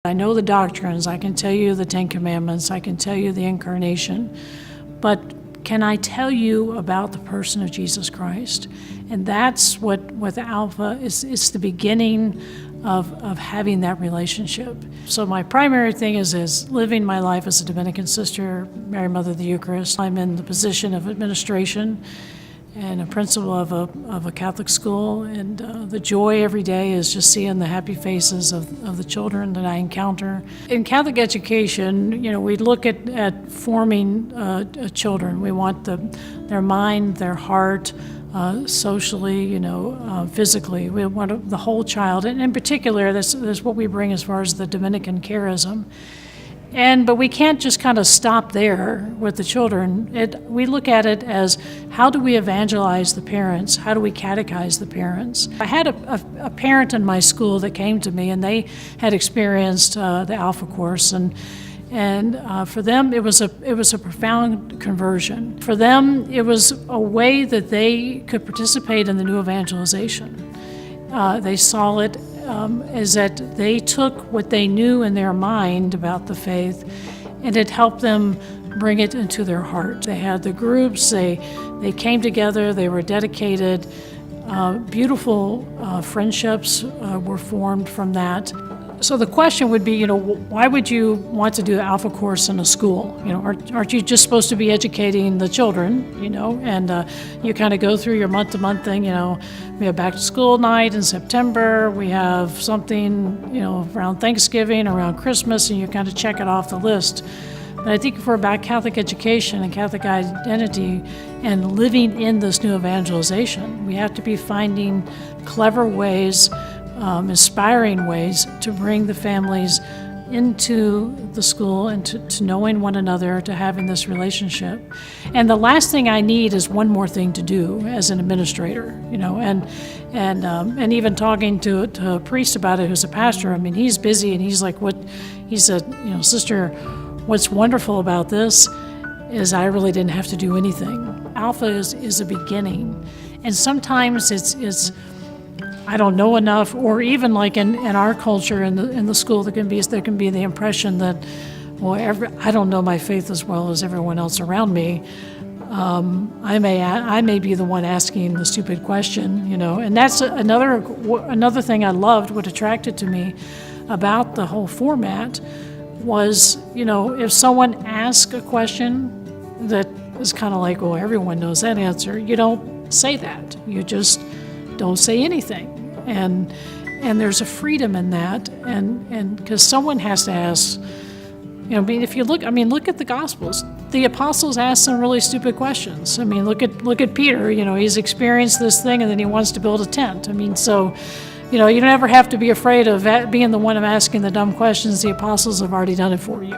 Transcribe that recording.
I know the doctrines, I can tell you the Ten Commandments, I can tell you the Incarnation, but can I tell you about the person of Jesus Christ? And that's what the Alpha is. It's the beginning of having that relationship. So my primary thing is living my life as a Dominican sister, Mary Mother of the Eucharist. I'm in the position of administration and a principal of a Catholic school, and the joy every day is just seeing the happy faces of the children that I encounter. In Catholic education, we look at forming children. We want their mind, their heart, socially, physically. We want the whole child, and in particular, that's what we bring as far as the Dominican charism. But we can't just kind of stop there with the children. We look at it as, how do we evangelize the parents? How do we catechize the parents? I had a parent in my school that came to me, and they had experienced the Alpha course, and for them it was a profound conversion. For them, it was a way that they could participate in the new evangelization. They saw it is that they took what they knew in their mind about the faith, and it helped them bring it into their heart. They had the groups, they came together, they were dedicated. Beautiful friendships were formed from that. So the question would be, why would you want to do the Alpha course in a school? Aren't you just supposed to be educating the children, and you kind of go through your month-to-month thing, we have back to school night in September, we have something, around Thanksgiving, around Christmas, and you kind of check it off the list. But I think if we're about Catholic education and Catholic identity and living in this new evangelization, we have to be finding clever ways, inspiring ways to bring the families into the school and to knowing one another, to having this relationship. And the last thing I need is one more thing to do as an administrator, and even talking to a priest about it who's a pastor. I mean, he's busy, and he's like, he said, sister, what's wonderful about this is I really didn't have to do anything. Alpha is a beginning, and sometimes it's I don't know enough, or even like in our culture in the school, there can be the impression that, I don't know my faith as well as everyone else around me. I may be the one asking the stupid question, and that's another thing I loved. What attracted to me about the whole format was, if someone asks a question that is kind of like, everyone knows that answer, you don't say that. You just don't say anything. And there's a freedom in that, and because someone has to ask, if you look at the Gospels, the apostles asked some really stupid questions. Look at Peter. He's experienced this thing, and then he wants to build a tent. So, you don't ever have to be afraid of being the one of asking the dumb questions. The apostles have already done it for you.